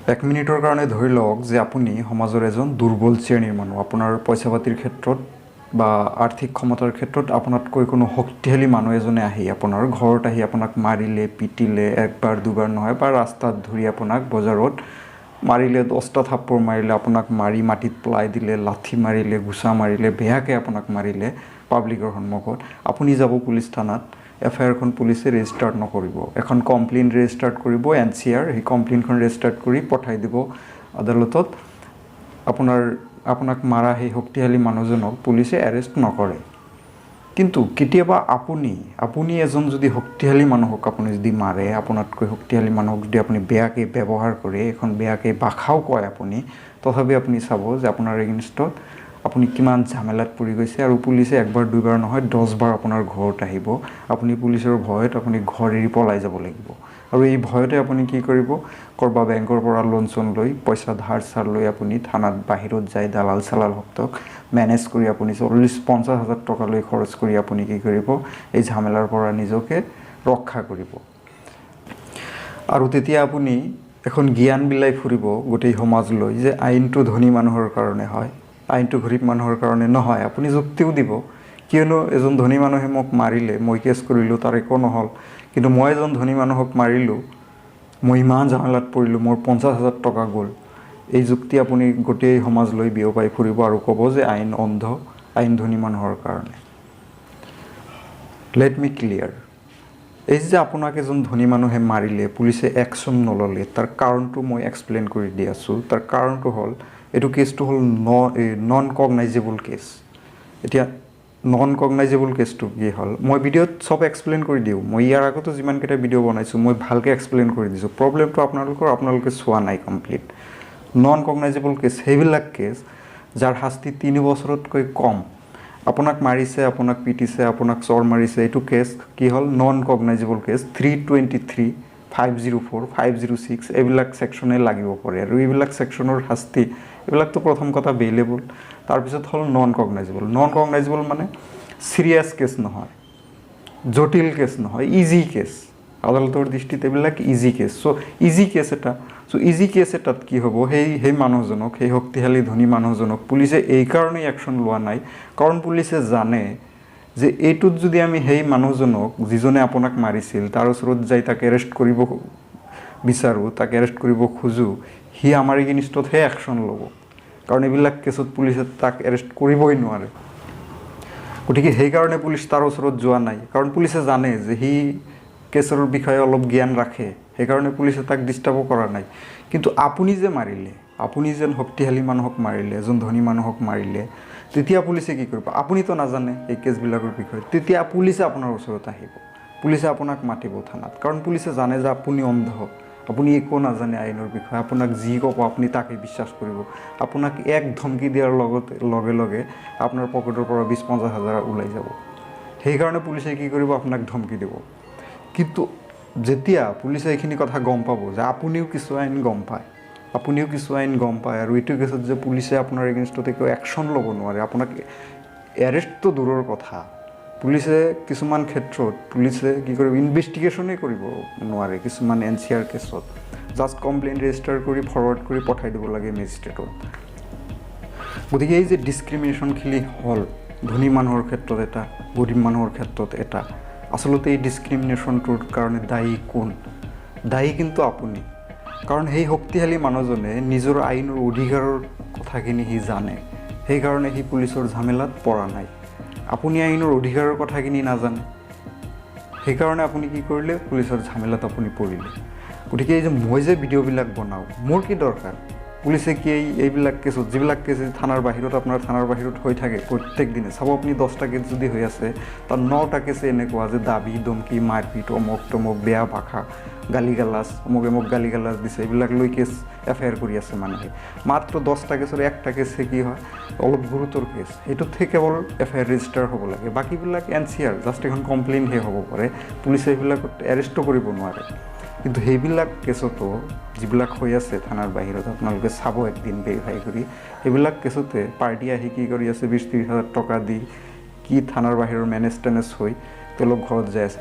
1 মিনিটৰ কাৰণে ধৰি লওক যে আপুনি সমাজৰ এজন দুৰ্বল শ্ৰেণীৰ মানুহ, আপোনাৰ পইচা পাতিৰ ক্ষেত্ৰত বা আৰ্থিক ক্ষমতাৰ ক্ষেত্ৰত আপোনাতকৈ কোনো শক্তিশালী মানুহ এজনে আহি আপোনাৰ ঘৰত আহি আপোনাক মাৰিলে, পিটিলে, একবাৰ দুবাৰ নহয়, বা ৰাস্তাত ধৰি আপোনাক বজাৰত মাৰিলে, 10টা থাপ্পৰ মাৰিলে, আপোনাক মাৰি মাটিত পেলাই দিলে, লাঠি মাৰিলে, গুচা মাৰিলে, বেয়াকৈ আপোনাক মাৰিলে পাব্লিকৰ সন্মুখত, আপুনি যাব পুলিচ থানাত, এফআইআৰখন পুলিচে ৰেজিষ্টাৰ্ট নকৰিব, এখন কমপ্লেইন ৰেজিষ্টাৰ্ট কৰিব, NCR, সেই কমপ্লেইনখন ৰেজিষ্টাৰ্ট কৰি পঠাই দিব আদালতত। আপোনাক মাৰা সেই শক্তিশালী মানুহজনক পুলিচে এৰেষ্ট নকৰে। কিন্তু কেতিয়াবা আপুনি এজন যদি শক্তিশালী মানুহক আপুনি যদি মাৰে, আপোনাতকৈ শক্তিশালী মানুহক যদি আপুনি বেয়াকৈ ব্যৱহাৰ কৰে, এখন বেয়াকৈ ভাষাও কয় আপুনি, তথাপি আপুনি চাব যে আপোনাৰ এগেইনষ্টত আপুনি কিমান ঝামেলাত পৰি গৈছে, আৰু পুলিচে একবাৰ দুইবাৰ নহয় 10 বাৰ আপোনাৰ ঘৰত আহিব। আপুনি পুলিচৰ ভয়ত আপুনি ঘৰ এৰি পলাই যাব লাগিব, আৰু এই ভয়তে আপুনি কি কৰিব, কৰবা বেংকৰ পৰা লোন চোন লৈ, পইচা ধাৰ চাৰ লৈ আপুনি থানাত বাহিৰত যায় দালাল চালাল হওক মেনেজ কৰি আপুনি 40-50 হাজাৰ টকা লৈ খৰচ কৰি আপুনি কি কৰিব, এই ঝামেলাৰ পৰা নিজকে ৰক্ষা কৰিব। আৰু তেতিয়া আপুনি এখন জ্ঞান বিলাই ফুৰিব গোটেই সমাজলৈ যে আইনটো ধনী মানুহৰ কাৰণে হয়, আইনটো গৰীব মানুহৰ কাৰণে নহয়। আপুনি যুক্তিও দিব, কিয়নো এজন ধনী মানুহে মোক মাৰিলে, মই কেছ কৰিলোঁ, তাৰ একো নহ'ল, কিন্তু মই এজন ধনী মানুহক মাৰিলোঁ, মই ইমান ঝামেলাত পৰিলোঁ, মোৰ 50 হাজাৰ টকা গ'ল। এই যুক্তি আপুনি গোটেই সমাজলৈ বিয়পাই ফুৰিব আৰু ক'ব যে আইন অন্ধ, আইন ধনী মানুহৰ কাৰণে। লেট মি ক্লিয়াৰ, এই যে আপোনাক এজন ধনী মানুহে মাৰিলে, পুলিচে একশ্যন নল'লে, তাৰ কাৰণটো মই এক্সপ্লেইন কৰি দি আছোঁ। তাৰ কাৰণটো হ'ল, এইটো কেছটো হ'ল নন কগনাইজেবল কেছ। এতিয়া নন কগনাইজেবল কেছটো কি হ'ল, মই ভিডিঅ'ত চব এক্সপ্লেইন কৰি দিওঁ, মই ইয়াৰ আগতো যিমানকেইটা ভিডিঅ' বনাইছোঁ মই ভালকৈ এক্সপ্লেইন কৰি দিছোঁ। প্ৰব্লেমটো আপোনালোকে চোৱা নাই কমপ্লিট। নন কগনাইজেবল কেছ সেইবিলাক কেছ যাৰ শাস্তি 3 বছৰতকৈ কম, আপোনাক মাৰিছে, আপোনাক পিটিছে, আপোনাক চৰ মাৰিছে, এইটো কেছ কি হ'ল, নন কগনাইজেবল কেছ। 323, 504, 506 এইবিলাক ছেকশ্যনে লাগিব পাৰে, আৰু এইবিলাক ছেকশ্যনৰ শাস্তি, এইবিলাকতো প্ৰথম কথা বেইলেবল, তাৰপিছত হ'ল নন কগনাইজেবল। নন কগনাইজেবল মানে চিৰিয়াছ কেছ নহয়, জটিল কেছ নহয়, ইজি কেছ। আদালতৰ দৃষ্টিত এইবিলাক ইজি কেছ। ইজি কেছ এটাত কি হ'ব, সেই মানুহজনক, সেই শক্তিশালী ধনী মানুহজনক পুলিচে এইকাৰণেই একশ্যন লোৱা নাই, কাৰণ পুলিচে জানে যে এইটোত যদি আমি সেই মানুহজনক, যিজনে আপোনাক মাৰিছিল, তাৰ ওচৰত যাই তাক এৰেষ্ট কৰিব বিচাৰোঁ, তাক এৰেষ্ট কৰিব খোজোঁ, সি আমাৰ এগেইনষ্টতহে একশ্যন ল'ব, কাৰণ এইবিলাক কেছত পুলিচে তাক এৰেষ্ট কৰিবই নোৱাৰে। গতিকে সেইকাৰণে পুলিচ তাৰ ওচৰত যোৱা নাই, কাৰণ পুলিচে জানে যে সি কেছৰ বিষয়ে অলপ জ্ঞান ৰাখে, সেইকাৰণে পুলিচে তাক ডিষ্টাৰ্বো কৰা নাই। কিন্তু আপুনি যে মাৰিলে, আপুনি যেন শক্তিশালী মানুহক মাৰিলে, এজন ধনী মানুহক মাৰিলে, তেতিয়া পুলিচে কি কৰিব, আপুনিতো নাজানে এই কেছবিলাকৰ বিষয়ে, তেতিয়া পুলিচে আপোনাৰ ওচৰত আহিব, পুলিচে আপোনাক মাতিব থানাত, কাৰণ পুলিচে জানে যে আপুনি অন্ধ, আপুনি একো নাজানে আইনৰ বিষয়ে, আপোনাক যি ক'ব আপুনি তাকে বিশ্বাস কৰিব। আপোনাক এক ধমকি দিয়াৰ লগে লগে আপোনাৰ পকেটৰ পৰা 20-50 হাজাৰ ওলাই যাব। সেইকাৰণে পুলিচে কি কৰিব, আপোনাক ধমকি দিব। কিন্তু যেতিয়া পুলিচে এইখিনি কথা গম পাব যে আপুনিও কিছু আইন গম পায়, আৰু এইটো কেছত যে পুলিচে আপোনাৰ এগেইনষ্টত একো একশ্যন ল'ব নোৱাৰে, আপোনাক এৰেষ্টটো দূৰৰ কথা, পুলিচে কিছুমান ক্ষেত্ৰত পুলিচে কি কৰিব, ইনভেষ্টিগেশ্যনেই কৰিব নোৱাৰে কিছুমান NCR কেছত, জাষ্ট কমপ্লেইন ৰেজিষ্টাৰ কৰি ফৰৱাৰ্ড কৰি পঠাই দিব লাগে মেজিষ্ট্ৰেটত। গতিকে এই যে ডিছক্ৰিমিনেশ্যনখিনি হ'ল ধনী মানুহৰ ক্ষেত্ৰত এটা, গৰীব মানুহৰ ক্ষেত্ৰত এটা, আচলতে এই ডিছক্ৰিমিনেশ্যনটোৰ কাৰণে দায়ী কোন? দায়ী কিন্তু আপুনি, কাৰণ সেই শক্তিশালী মানুহজনে নিজৰ আইনৰ অধিকাৰৰ কথাখিনি সি জানে, সেইকাৰণে সি পুলিচৰ ঝামেলাত পৰা নাই। আপুনি আইনৰ অধিকাৰৰ কথাখিনি নাজানে, সেইকাৰণে আপুনি কি কৰিলে, পুলিচৰ ঝামেলাত আপুনি পৰিলে। গতিকে এই যে মই যে ভিডিঅ'বিলাক বনাওঁ, মোৰ কি দৰকাৰ, পুলিচে কি এইবিলাক কেছত, যিবিলাক কেছ থানাৰ বাহিৰত, আপোনাৰ থানাৰ বাহিৰত হৈ থাকে প্ৰত্যেক দিনে, চাব আপুনি 10টা কেছ যদি হৈ আছে, তাৰ 9টা কেছে এনেকুৱা যে দাবী ধমকি, মাৰপিট, অমুক তমুক, বেয়া ভাষা, গালি গালাজ, অমুক গালি গালাজ দিছে, এইবিলাক লৈ কেছ এফআইআৰ কৰি আছে মানুহে। মাত্ৰ 10টা কেছৰ 1টা কেছে কি হয়, অলপ গুৰুতৰ কেছ, সেইটোতহে কেৱল এফআইআৰ ৰেজিষ্টাৰ হ'ব লাগে, বাকীবিলাক NCR, জাষ্ট এখন কমপ্লেইনহে হ'ব পাৰে, পুলিচে এইবিলাকত এৰেষ্টো কৰিব নোৱাৰে। কিন্তু সেইবিলাক কেছতো যিবিলাক হৈ আছে থানাৰ বাহিৰত, আপোনালোকে চাব একদিন ভেৰিফাই কৰি, সেইবিলাক কেছতে পাৰ্টি আহি কি কৰি আছে, 20-30 হাজাৰ টকা দি কি থানাৰ বাহিৰৰ মেনেজ টেনেজ হৈ তেওঁলোক ঘৰত যাই আছে।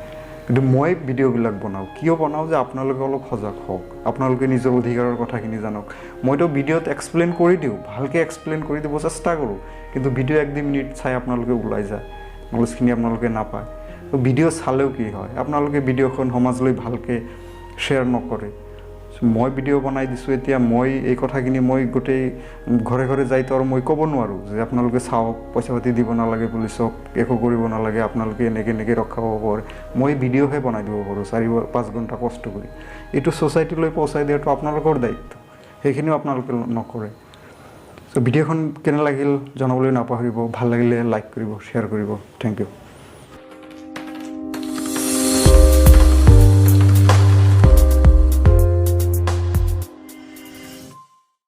কিন্তু মই ভিডিঅ'বিলাক বনাওঁ কিয় বনাওঁ যে আপোনালোকে অলপ সজাগ হওক, আপোনালোকে নিজৰ অধিকাৰৰ কথাখিনি জানক। মইতো ভিডিঅ'ত এক্সপ্লেইন কৰি দিওঁ, ভালকৈ এক্সপ্লেইন কৰি দিব চেষ্টা কৰোঁ, কিন্তু ভিডিঅ' 1-2 মিনিট চাই আপোনালোকে ওলাই যায়, নলেজখিনি আপোনালোকে নাপায়। তো ভিডিঅ' চালেও কি হয়, আপোনালোকে ভিডিঅ'খন সমাজলৈ ভালকৈ শ্বেয়াৰ নকৰে। মই ভিডিঅ' বনাই দিছোঁ, এতিয়া মই এই কথাখিনি মই গোটেই ঘৰে ঘৰে যাইতো আৰু মই ক'ব নোৱাৰোঁ যে আপোনালোকে চাওক, পইচা পাতি দিব নালাগে পুলিচক, একো কৰিব নালাগে, আপোনালোকে এনেকৈ ৰক্ষা পাব পাৰে। মই ভিডিঅ'হে বনাই দিব পাৰোঁ 4-5 ঘণ্টা কষ্ট কৰি। এইটো ছ'চাইটিলৈ পहुচাই দিয়াটো আপোনালোকৰ দায়িত্ব, সেইখিনিও আপোনালোকে নকৰে। চ' ভিডিঅ'খন কেনে লাগিল জনাবলৈ নাপাহৰিব, ভাল লাগিলে লাইক কৰিব, শ্বেয়াৰ কৰিব। Thank U.